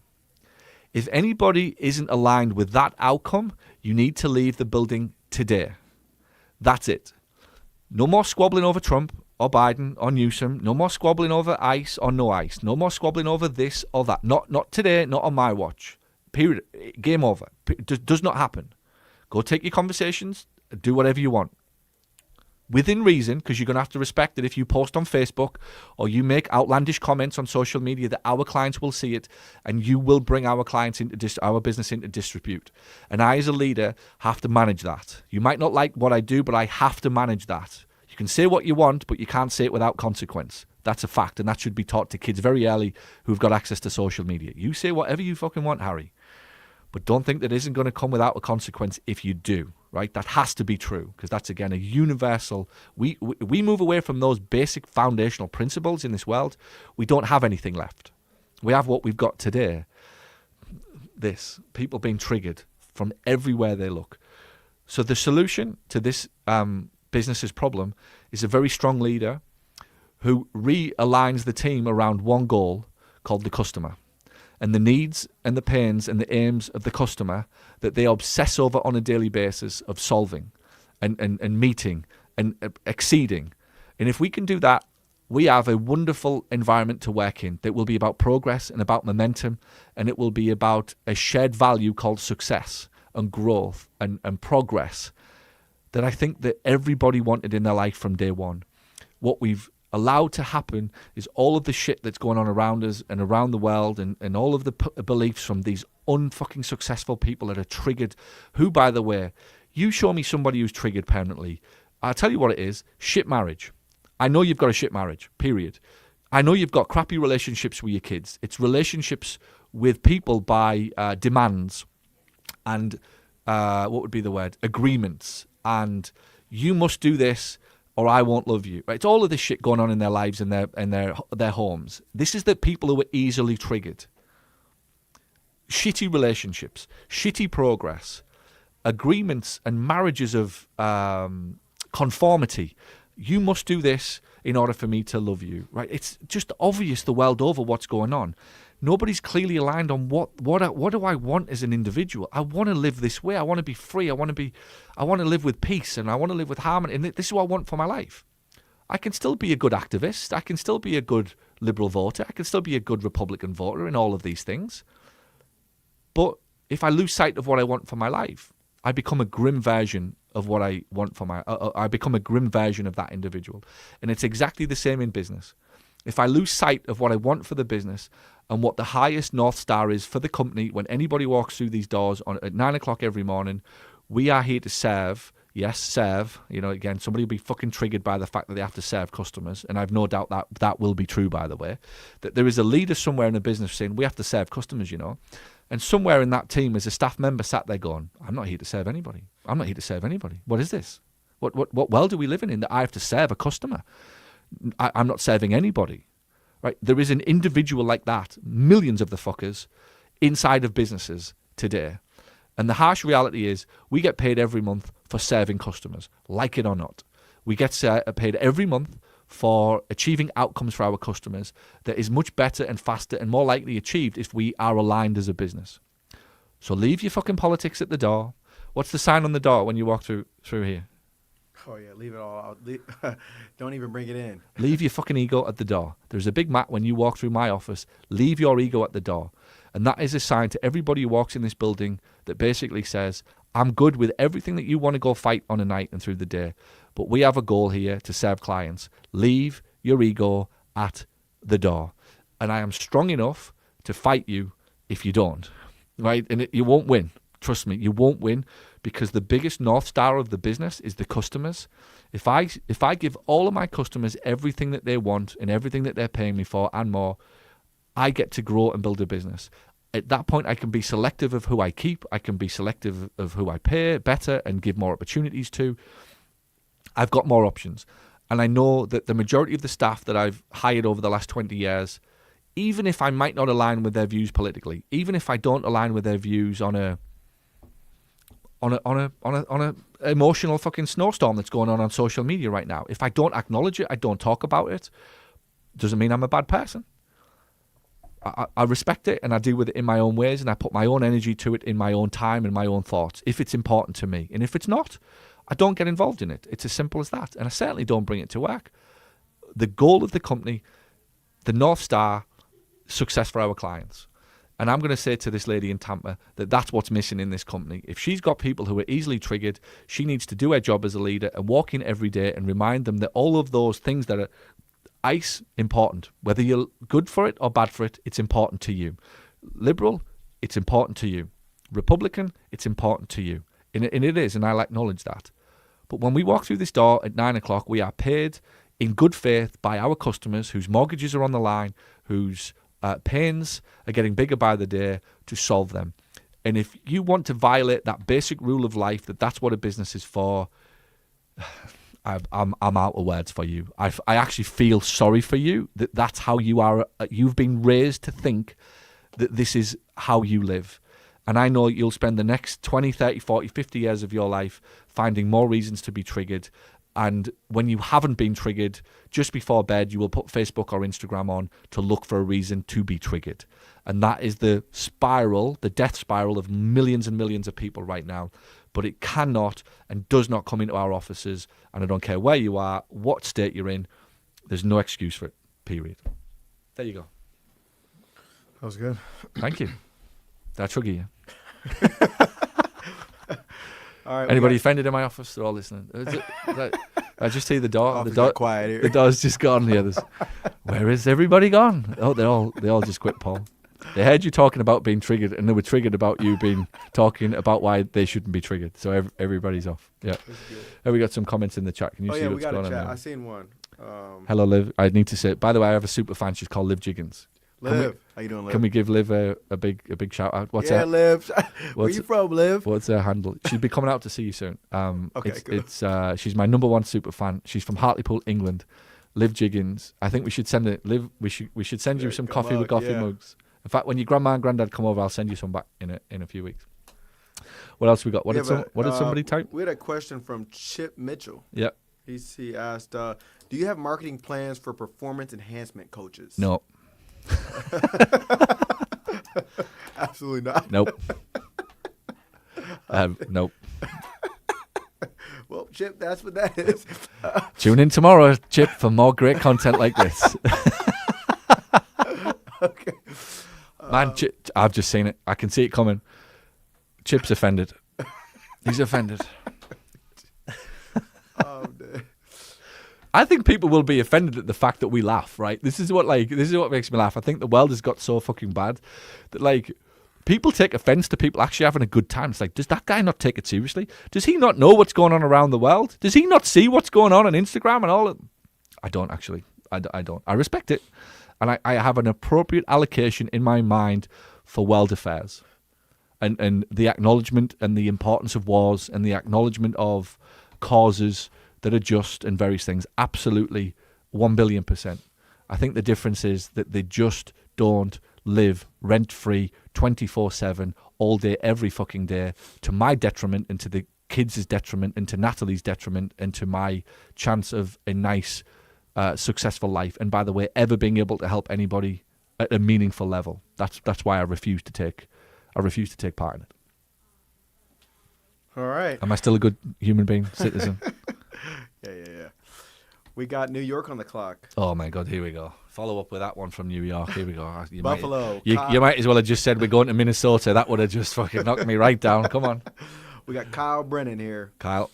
If anybody isn't aligned with that outcome, you need to leave the building today. That's it. No more squabbling over Trump or Biden or Newsom. No more squabbling over ICE or no ICE. No more squabbling over this or that. Not today, not on my watch. Period. Game over. Does not happen. Go take your conversations. Do whatever you want. Within reason, because you're going to have to respect that if you post on Facebook or you make outlandish comments on social media, that our clients will see it and you will bring our clients into our business into disrepute. And I, as a leader, have to manage that. You might not like what I do, but I have to manage that. You can say what you want, but you can't say it without consequence. That's a fact, and that should be taught to kids very early who've got access to social media. You say whatever you fucking want, Harry. But don't think that isn't going to come without a consequence if you do, right? That has to be true because that's, again, a universal. We move away from those basic foundational principles in this world. We don't have anything left. We have what we've got today. This, people being triggered from everywhere they look. So the solution to this business's problem is a very strong leader who realigns the team around one goal called the customer. And the needs and the pains and the aims of the customer that they obsess over on a daily basis of solving and meeting and exceeding. And if we can do that, we have a wonderful environment to work in that will be about progress and about momentum, and it will be about a shared value called success and growth and progress that I think that everybody wanted in their life from day one. What we've allowed to happen is all of the shit that's going on around us and around the world and all of the beliefs from these unfucking successful people that are triggered, who, by the way, you show me somebody who's triggered permanently, I'll tell you what it is, shit marriage. I know you've got a shit marriage, period. I know you've got crappy relationships with your kids. It's relationships with people by demands and what would be the word? Agreements. And you must do this or I won't love you. Right? It's all of this shit going on in their lives and their homes. This is the people who are easily triggered. Shitty relationships, shitty progress, agreements and marriages of conformity. You must do this in order for me to love you, right? It's just obvious the world over what's going on. Nobody's clearly aligned on what do I want as an individual. I want to live this way. I want to be free. I want to live with peace and I want to live with harmony. And this is what I want for my life. I can still be a good activist. I can still be a good liberal voter. I can still be a good Republican voter in all of these things. But if I lose sight of what I want for my life, I become a grim version of what I want for my... I become a grim version of that individual. And it's exactly the same in business. If I lose sight of what I want for the business and what the highest North Star is for the company, when anybody walks through these doors at 9 o'clock every morning, we are here to serve. Yes, serve. Again, somebody will be fucking triggered by the fact that they have to serve customers. And I've no doubt that that will be true, by the way. That there is a leader somewhere in a business saying, we have to serve customers, And somewhere in that team is a staff member sat there going, I'm not here to serve anybody. I'm not here to serve anybody. What is this? What world do we live in that I have to serve a customer? I'm not serving anybody. Right? There is an individual like that, millions of the fuckers, inside of businesses today. And the harsh reality is we get paid every month for serving customers, like it or not. We get paid every month for achieving outcomes for our customers that is much better and faster and more likely achieved if we are aligned as a business. So leave your fucking politics at the door. What's the sign on the door when you walk through here? Oh, yeah, leave it all out. Don't even bring it in. Leave your fucking ego at the door. There's a big mat when you walk through my office. Leave your ego at the door. And that is a sign to everybody who walks in this building that basically says, I'm good with everything that you want to go fight on a night and through the day. But we have a goal here to serve clients. Leave your ego at the door. And I am strong enough to fight you if you don't. Right? And you won't win. Trust me, you won't win because the biggest North Star of the business is the customers. If I give all of my customers everything that they want and everything that they're paying me for and more, I get to grow and build a business. At that point, I can be selective of who I keep. I can be selective of who I pay better and give more opportunities to. I've got more options. And I know that the majority of the staff that I've hired over the last 20 years, even if I might not align with their views politically, even if I don't align with their views on a emotional fucking snowstorm that's going on social media right now, if I don't acknowledge it, I don't talk about it, doesn't mean I'm a bad person. I respect it and I deal with it in my own ways and I put my own energy to it in my own time and my own thoughts if it's important to me. And if it's not, I don't get involved in it. It's as simple as that. And I certainly don't bring it to work. The goal of the company, the North Star, success for our clients. And I'm going to say to this lady in Tampa that that's what's missing in this company. If she's got people who are easily triggered, she needs to do her job as a leader and walk in every day and remind them that all of those things that are important, whether you're good for it or bad for it, it's important to you. Liberal, it's important to you. Republican, it's important to you. And it is, and I'll acknowledge that. But when we walk through this door at 9 o'clock, we are paid in good faith by our customers whose mortgages are on the line, whose pains are getting bigger by the day to solve them. And if you want to violate that basic rule of life, that's what a business is for, I'm out of words for you. I actually feel sorry for you that's how you are. You've been raised to think that this is how you live. And I know you'll spend the next 20, 30, 40, 50 years of your life finding more reasons to be triggered. And when you haven't been triggered, just before bed, you will put Facebook or Instagram on to look for a reason to be triggered. And that is the spiral, the death spiral of millions and millions of people right now. But it cannot and does not come into our offices. And I don't care where you are, what state you're in. There's no excuse for it, period. There you go. That was good. Thank you. Did I trigger you? All right. Anybody offended in my office? They're all listening. I just see the door. The door quiet here. The door's just gone. The others. Where is everybody gone? Oh, they all just quit, Paul. They heard you talking about being triggered, and they were triggered about you being talking about why they shouldn't be triggered. So everybody's off. Yeah. Have we got some comments in the chat? Can you see what's going on? We got a chat. There? I seen one. Hello, Liv. I need to say, by the way, I have a super fan. She's called Liv Jiggins. Liv, how you doing, Liv? Can we give Liv a big shout out? What's her, Liv. Where you from, Liv? What's her handle? She'll be coming out to see you soon. Okay, good. She's my number one super fan. She's from Hartlepool, England. Liv Jiggins. I think we should send it. Liv, we should send you some coffee with Goughy mugs. In fact, when your grandma and granddad come over, I'll send you some back in a few weeks. What else we got? What did somebody type? We had a question from Chip Mitchell. Yep. He asked, do you have marketing plans for performance enhancement coaches? No. Absolutely not. Nope. Nope. Well, Chip, that's what that is. Tune in tomorrow, Chip, for more great content like this. Okay. Man, Chip, I've just seen it. I can see it coming. Chip's offended. He's offended. Oh, man. I think people will be offended at the fact that we laugh, right? This is what makes me laugh. I think the world has got so fucking bad that people take offense to people actually having a good time. It's like, does that guy not take it seriously? Does he not know what's going on around the world? Does he not see what's going on Instagram and all? I don't actually. I don't. I respect it. And I have an appropriate allocation in my mind for world affairs. And the acknowledgement and the importance of wars and the acknowledgement of causes that are just and various things. Absolutely 1 billion %. I think the difference is that they just don't live rent-free 24/7 all day, every fucking day, to my detriment and to the kids' detriment and to Natalie's detriment and to my chance of a nice, successful life. And by the way, ever being able to help anybody at a meaningful level. That's why I refuse to take part in it. All right. Am I still a good human being, citizen? Yeah. We got New York on the clock. Oh my God, here we go. Follow up with that one from New York. Here we go. Buffalo. You might as well have just said we're going to Minnesota. That would have just fucking knocked me right down. Come on. We got Kyle Brennan here. Kyle.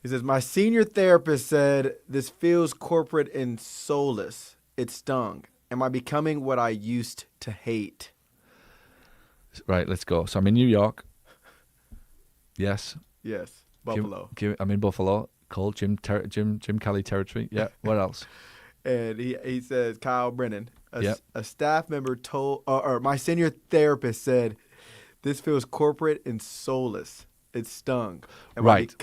He says, my senior therapist said this feels corporate and soulless. It stung. Am I becoming what I used to hate? Right, let's go. So I'm in New York. Yes. Yes. Buffalo. I'm in Buffalo. Cold. Jim Kelly territory. Yeah. What else? And he says, Kyle Brennan, Yep. a staff member told, or my senior therapist said, this feels corporate and soulless. It stung. Right.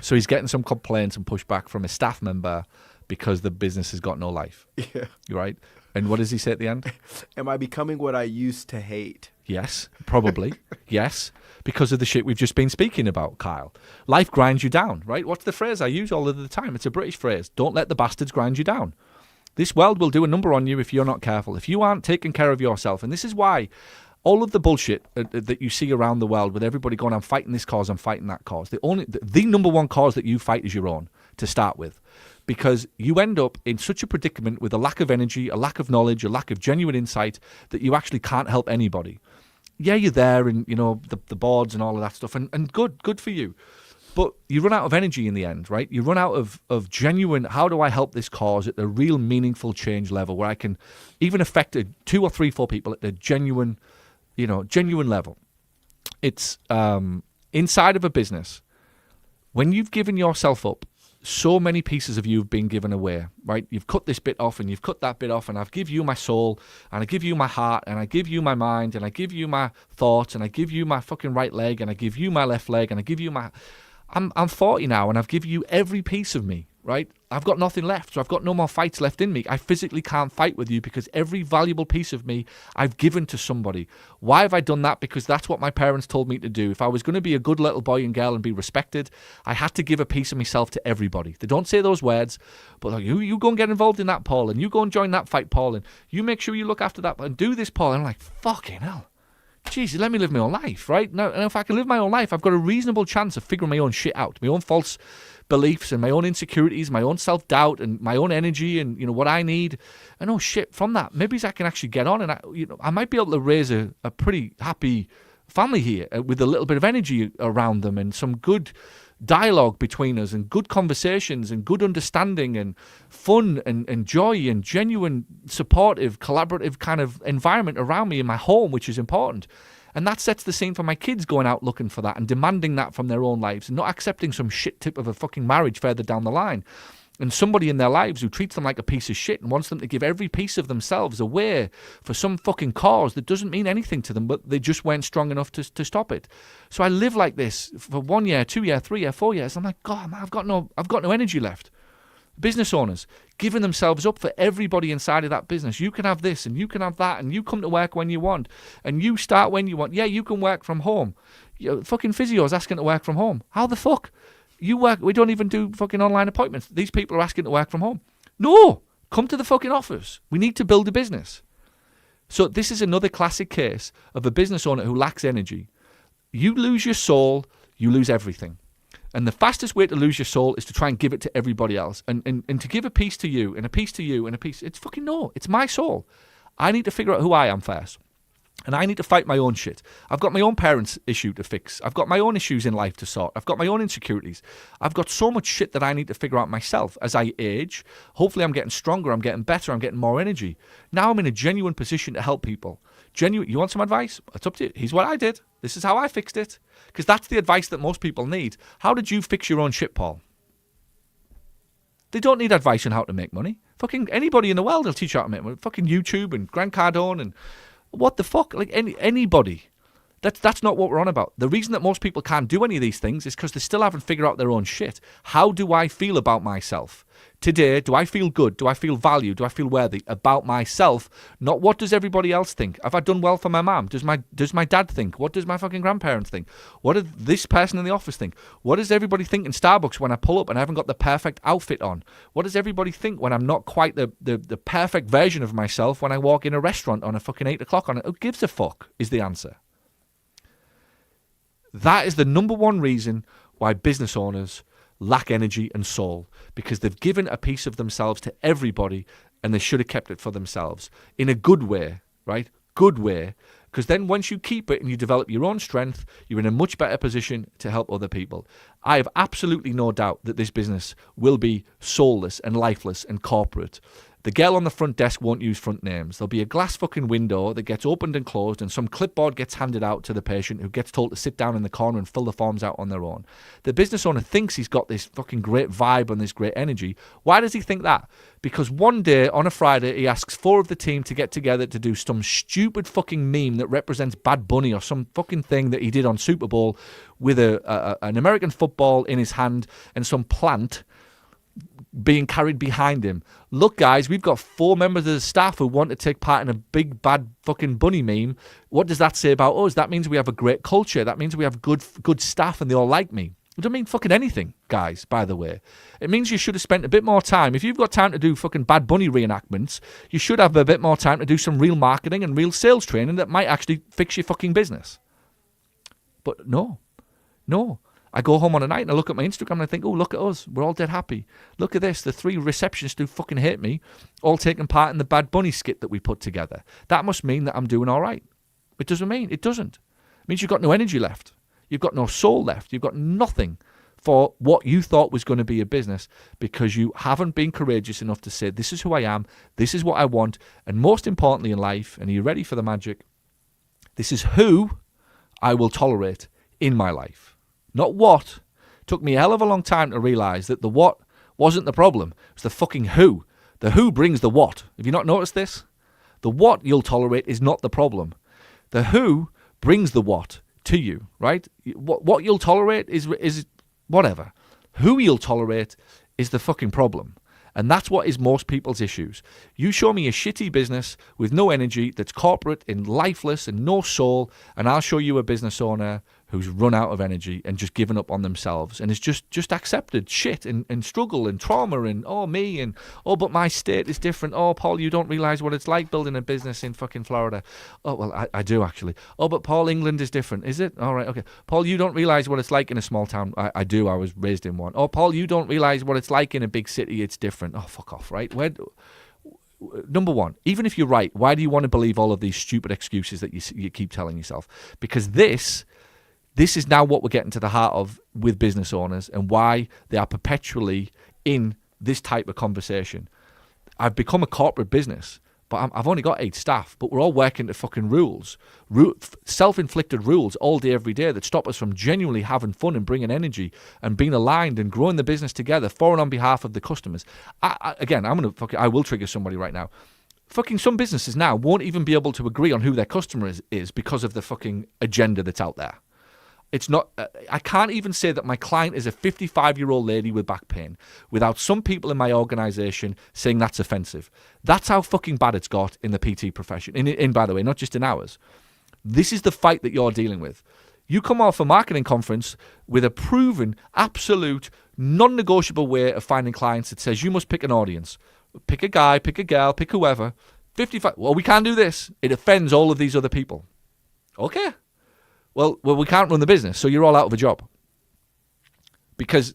So he's getting some complaints and pushback from a staff member because the business has got no life. Yeah. Right. And what does he say at the end? Am I becoming what I used to hate? Yes, probably. Yes, because of the shit we've just been speaking about, Kyle. Life grinds you down, right? What's the phrase I use all of the time? It's a British phrase. Don't let the bastards grind you down. This world will do a number on you if you're not careful. If you aren't taking care of yourself. And this is why all of the bullshit that you see around the world with everybody going, I'm fighting this cause, I'm fighting that cause. The number one cause that you fight is your own, to start with. Because you end up in such a predicament with a lack of energy, a lack of knowledge, a lack of genuine insight that you actually can't help anybody. Yeah, you're there and, you know, the boards and all of that stuff, and good for you. But you run out of energy in the end, right? You run out of genuine, how do I help this cause at a real meaningful change level where I can even affect 2 or 3, 4 people at a genuine level. It's inside of a business. When you've given yourself up, so many pieces of you have been given away, right? You've cut this bit off and you've cut that bit off, and I've give you my soul, and I give you my heart, and I give you my mind, and I give you my thoughts, and I give you my fucking right leg, and I give you my left leg, and I give you my... I'm 40 now, and I've given you every piece of me, right? I've got nothing left, so I've got no more fights left in me. I physically can't fight with you because every valuable piece of me I've given to somebody. Why have I done that? Because that's what my parents told me to do. If I was going to be a good little boy and girl and be respected, I had to give a piece of myself to everybody. They don't say those words, but like, you go and get involved in that, Paul, and you go and join that fight, Paul, and you make sure you look after that and do this, Paul. And I'm like, fucking hell. Jesus, let me live my own life, right? Now, and if I can live my own life, I've got a reasonable chance of figuring my own shit out, my own false beliefs and my own insecurities, my own self-doubt and my own energy and, you know, what I need. And oh shit, from that, maybe I can actually get on and I might be able to raise a pretty happy family here with a little bit of energy around them and some good dialogue between us and good conversations and good understanding and fun and joy and genuine, supportive, collaborative kind of environment around me in my home, which is important. And that sets the scene for my kids going out looking for that and demanding that from their own lives and not accepting some shit tip of a fucking marriage further down the line. and somebody in their lives who treats them like a piece of shit and wants them to give every piece of themselves away for some fucking cause that doesn't mean anything to them, but they just weren't strong enough to stop it. So I live like this for 1 year, 2 year, 3 year, 4 years. I'm like, God, man, I've got no energy left. Business owners giving themselves up for everybody inside of that business. You can have this and you can have that, and you come to work when you want and you start when you want. Yeah, you can work from home. Fucking physios asking to work from home. How the fuck? You work, we don't even do fucking online appointments. These people are asking to work from home. No, come to the fucking office. We need to build a business. So this is another classic case of a business owner who lacks energy. You lose your soul, you lose everything. And the fastest way to lose your soul is to try and give it to everybody else. And to give a piece to you, and a piece to you, and a piece. It's fucking no. It's my soul. I need to figure out who I am first. And I need to fight my own shit. I've got my own parents' issue to fix. I've got my own issues in life to sort. I've got my own insecurities. I've got so much shit that I need to figure out myself. As I age, hopefully I'm getting stronger, I'm getting better, I'm getting more energy. Now I'm in a genuine position to help people. You want some advice? It's up to you. Here's what I did. This is how I fixed it. Because that's the advice that most people need. How did you fix your own shit, Paul? They don't need advice on how to make money. Fucking anybody in the world will teach you how to make money. Fucking YouTube and Grant Cardone and what the fuck? Like anybody. That's not what we're on about. The reason that most people can't do any of these things is because they still haven't figured out their own shit. How do I feel about myself? Today, do I feel good? Do I feel valued? Do I feel worthy about myself? Not what does everybody else think? Have I done well for my mum? Does my dad think? What does my fucking grandparents think? What does this person in the office think? What does everybody think in Starbucks when I pull up and I haven't got the perfect outfit on? What does everybody think when I'm not quite the perfect version of myself when I walk in a restaurant on a fucking 8 o'clock on it? Who gives a fuck is the answer. That is the number one reason why business owners lack energy and soul, because they've given a piece of themselves to everybody and they should have kept it for themselves in a good way, right? Good way. Because then once you keep it and you develop your own strength, you're in a much better position to help other people. I have absolutely no doubt that this business will be soulless and lifeless and corporate. The girl on the front desk won't use front names. There'll be a glass fucking window that gets opened and closed and some clipboard gets handed out to the patient who gets told to sit down in the corner and fill the forms out on their own. The business owner thinks he's got this fucking great vibe and this great energy. Why does he think that? Because one day on a Friday he asks 4 of the team to get together to do some stupid fucking meme that represents Bad Bunny or some fucking thing that he did on Super Bowl with an American football in his hand and some plant being carried behind him. Look, guys, we've got 4 members of the staff who want to take part in a big bad fucking bunny meme. What does that say about us? That means we have a great culture. That means we have good staff and they all like me. It doesn't mean fucking anything, guys, by the way. It means you should have spent a bit more time. If you've got time to do fucking Bad Bunny reenactments, you should have a bit more time to do some real marketing and real sales training that might actually fix your fucking business. But no. I go home on a night and I look at my Instagram and I think, oh, look at us. We're all dead happy. Look at this. The 3 receptionists who fucking hate me all taking part in the Bad Bunny skit that we put together. That must mean that I'm doing all right. It doesn't mean. It doesn't. It means you've got no energy left. You've got no soul left. You've got nothing for what you thought was going to be a business because you haven't been courageous enough to say, this is who I am. This is what I want. And most importantly in life, and are you ready for the magic? This is who I will tolerate in my life. Not what. It took me a hell of a long time to realise that the what wasn't the problem. It was the fucking who. The who brings the what. Have you not noticed this? The what you'll tolerate is not the problem. The who brings the what to you, right? What you'll tolerate is whatever. Who you'll tolerate is the fucking problem. And that's what is most people's issues. You show me a shitty business with no energy that's corporate and lifeless and no soul, and I'll show you a business owner who's run out of energy and just given up on themselves and has just accepted shit and struggle and trauma and me and but my state is different. Oh, Paul, you don't realise what it's like building a business in fucking Florida. Oh, well, I do actually. Oh, but Paul, England is different, is it? All right, okay. Paul, you don't realise what it's like in a small town. I do. I was raised in one. Oh, Paul, you don't realise what it's like in a big city. It's different. Oh, fuck off, right? Number one, even if you're right, why do you want to believe all of these stupid excuses that you keep telling yourself? Because this is now what we're getting to the heart of with business owners and why they are perpetually in this type of conversation. I've become a corporate business, but I've only got 8 staff, but we're all working to fucking rules, self-inflicted rules all day, every day that stop us from genuinely having fun and bringing energy and being aligned and growing the business together for and on behalf of the customers. I will trigger somebody right now. Fucking some businesses now won't even be able to agree on who their customer is because of the fucking agenda that's out there. It's not, I can't even say that my client is a 55-year-old lady with back pain without some people in my organization saying that's offensive. That's how fucking bad it's got in the PT profession. By the way, not just in ours. This is the fight that you're dealing with. You come off a marketing conference with a proven, absolute, non-negotiable way of finding clients that says you must pick an audience. Pick a guy, pick a girl, pick whoever. 55, well, we can't do this. It offends all of these other people. Okay. Well, we can't run the business, so you're all out of a job. Because,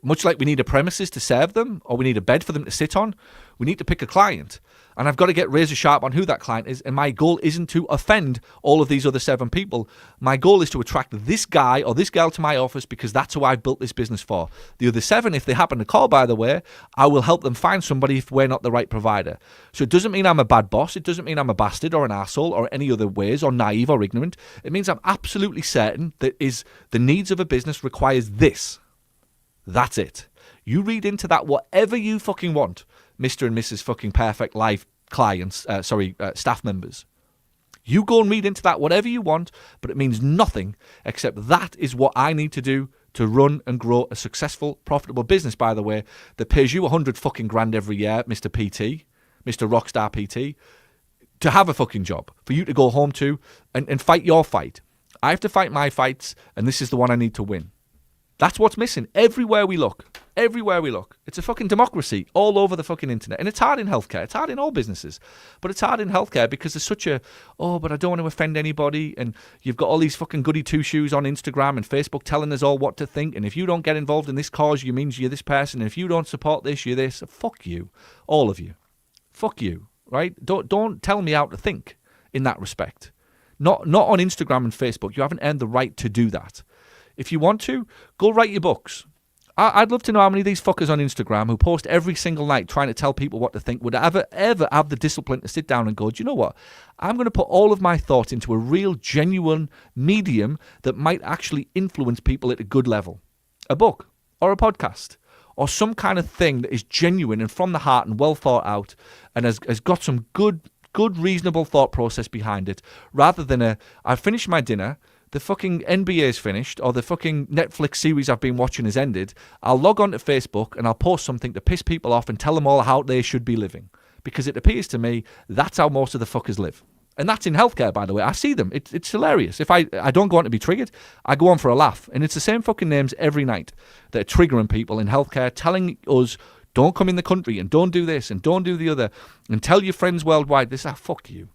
much like we need a premises to serve them, or we need a bed for them to sit on, we need to pick a client. And I've got to get razor sharp on who that client is, and my goal isn't to offend all of these other 7 people. My goal is to attract this guy or this girl to my office because that's who I've built this business for. The other 7, if they happen to call, by the way, I will help them find somebody if we're not the right provider. So it doesn't mean I'm a bad boss. It doesn't mean I'm a bastard or an asshole or any other ways or naive or ignorant. It means I'm absolutely certain that the needs of a business requires this. That's it. You read into that whatever you fucking want, Mr. and Mrs. fucking Perfect Life clients, staff members. You go and read into that whatever you want, but it means nothing except that is what I need to do to run and grow a successful, profitable business, by the way, that pays you 100 fucking grand every year, Mr. PT, Mr. Rockstar PT, to have a fucking job, for you to go home to and fight your fight. I have to fight my fights, and this is the one I need to win. That's what's missing everywhere we look. Everywhere we look. It's a fucking democracy all over the fucking internet. And it's hard in healthcare. It's hard in all businesses. But it's hard in healthcare because there's such but I don't want to offend anybody. And you've got all these fucking goody two-shoes on Instagram and Facebook telling us all what to think. And if you don't get involved in this cause, you means you're this person. And if you don't support this, you're this. Fuck you. All of you. Fuck you. Right? Don't tell me how to think in that respect. Not on Instagram and Facebook. You haven't earned the right to do that. If you want to, go write your books. I'd love to know how many of these fuckers on Instagram who post every single night trying to tell people what to think would ever have the discipline to sit down and go, do you know what? I'm going to put all of my thoughts into a real, genuine medium that might actually influence people at a good level. A book or a podcast or some kind of thing that is genuine and from the heart and well thought out and has got some good, reasonable thought process behind it, rather than I've finished my dinner, the fucking NBA's finished, or the fucking Netflix series I've been watching has ended, I'll log on to Facebook and I'll post something to piss people off and tell them all how they should be living. Because it appears to me that's how most of the fuckers live. And that's in healthcare, by the way. I see them. It's hilarious. If I don't go on to be triggered, I go on for a laugh. And it's the same fucking names every night that are triggering people in healthcare, telling us, don't come in the country and don't do this and don't do the other and tell your friends worldwide this. Fuck you.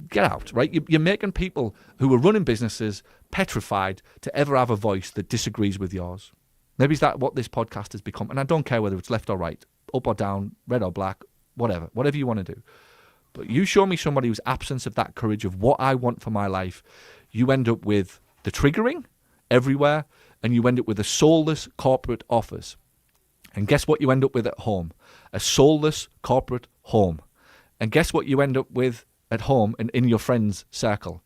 Get out, right? You're making people who are running businesses petrified to ever have a voice that disagrees with yours. Maybe is that what this podcast has become? And I don't care whether it's left or right, up or down, red or black, whatever you want to do. But you show me somebody whose absence of that courage of what I want for my life, you end up with the triggering everywhere, and you end up with a soulless corporate office. And guess what you end up with at home? A soulless corporate home. And guess what you end up with at home and in your friends' circle?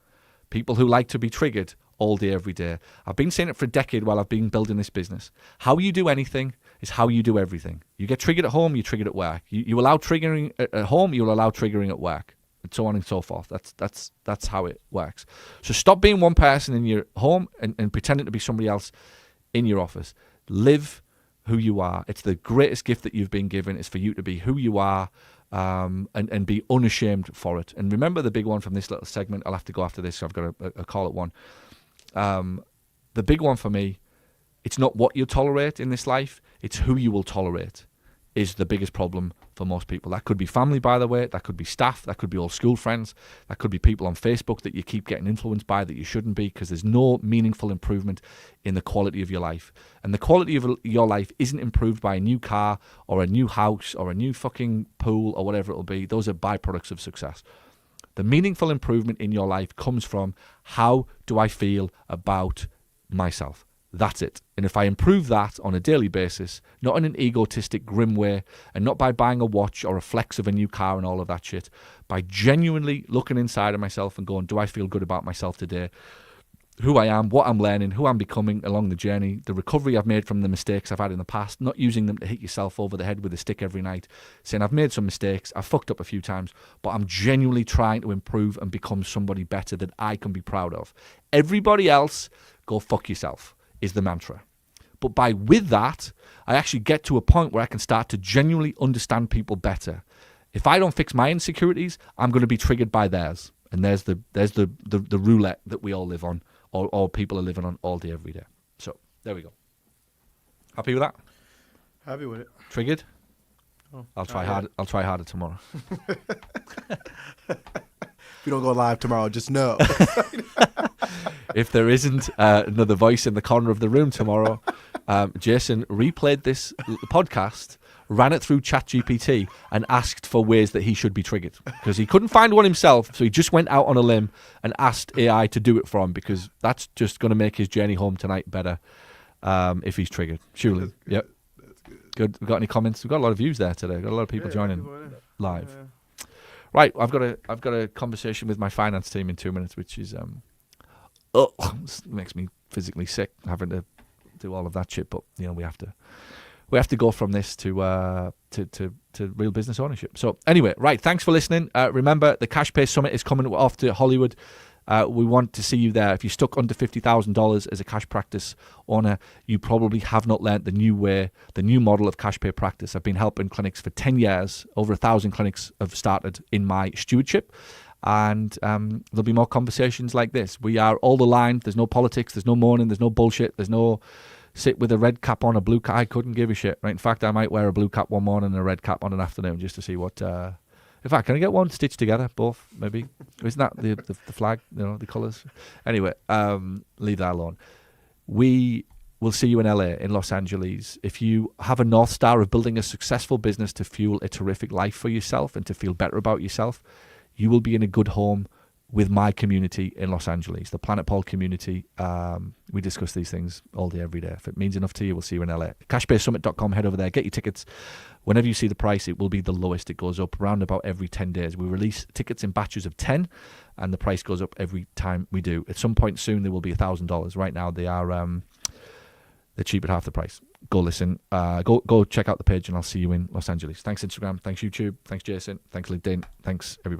People who like to be triggered all day, every day. I've been saying it for a decade while I've been building this business. How you do anything is how you do everything. You get triggered at home, you triggered at work. You allow triggering at home, you'll allow triggering at work, and so on and so forth. That's how it works. So stop being one person in your home and pretending to be somebody else in your office. Live who you are. It's the greatest gift that you've been given, is for you to be who you are. And be unashamed for it. And remember the big one from this little segment. I'll have to go after this, so I've got a call at 1. The big one for me, it's not what you tolerate in this life, it's who you will tolerate is the biggest problem for most people. That could be family, by the way. That could be staff. That could be old school friends. That could be people on Facebook that you keep getting influenced by that you shouldn't be, because there's no meaningful improvement in the quality of your life. And the quality of your life isn't improved by a new car or a new house or a new fucking pool or whatever it'll be. Those are byproducts of success. The meaningful improvement in your life comes from, how do I feel about myself? That's it. And if I improve that on a daily basis, not in an egotistic, grim way, and not by buying a watch or a flex of a new car and all of that shit, by genuinely looking inside of myself and going, do I feel good about myself today? Who I am, what I'm learning, who I'm becoming along the journey, the recovery I've made from the mistakes I've had in the past, not using them to hit yourself over the head with a stick every night, saying I've made some mistakes, I've fucked up a few times, but I'm genuinely trying to improve and become somebody better that I can be proud of. Everybody else, go fuck yourself, is the mantra. But with that, I actually get to a point where I can start to genuinely understand people better. If I don't fix my insecurities, I'm going to be triggered by theirs. And there's the roulette that we all live on. All people are living on all day, every day. So there we go. Happy with that? Happy with it. Triggered? Oh, I'll try hard. I'll try harder tomorrow. If you don't go live tomorrow, just know. If there isn't another voice in the corner of the room tomorrow, Jason replayed this podcast, ran it through ChatGPT, and asked for ways that he should be triggered because he couldn't find one himself. So he just went out on a limb and asked AI to do it for him because that's just going to make his journey home tonight better if he's triggered. Surely. Yep. That's good. Good. We've got any comments? We've got a lot of views there today. We've got a lot of people joining live. Yeah. Right. I've got a conversation with my finance team in 2 minutes, which is makes me physically sick having to do all of that shit. But we have to go from this to real business ownership. So anyway, right. Thanks for listening. Remember, the Cash Pay Summit is coming off to Hollywood. We want to see you there. If you're stuck under $50,000 as a cash practice owner, you probably have not learnt the new way, the new model of cash pay practice. I've been helping clinics for 10 years. Over 1,000 clinics have started in my stewardship. And there'll be more conversations like this. We are all aligned. There's no politics. There's no moaning. There's no bullshit. There's no sit with a red cap on, a blue cap. I couldn't give a shit. Right? In fact, I might wear a blue cap one morning and a red cap on an afternoon just to see what... In fact, can I get one stitched together? Both, maybe? Isn't that the flag, the colours? Anyway, leave that alone. We will see you in LA, in Los Angeles. If you have a North Star of building a successful business to fuel a terrific life for yourself and to feel better about yourself, you will be in a good home with my community in Los Angeles, the Planet Paul community. We discuss these things all day, every day. If it means enough to you, we'll see you in LA. Cashpaysummit.com, head over there, get your tickets. Whenever you see the price, it will be the lowest. It goes up around about every 10 days. We release tickets in batches of 10, and the price goes up every time we do. At some point soon, there will be $1,000. Right now, they're cheap at half the price. Go listen. Go check out the page, and I'll see you in Los Angeles. Thanks, Instagram. Thanks, YouTube. Thanks, Jason. Thanks, LinkedIn. Thanks, everybody.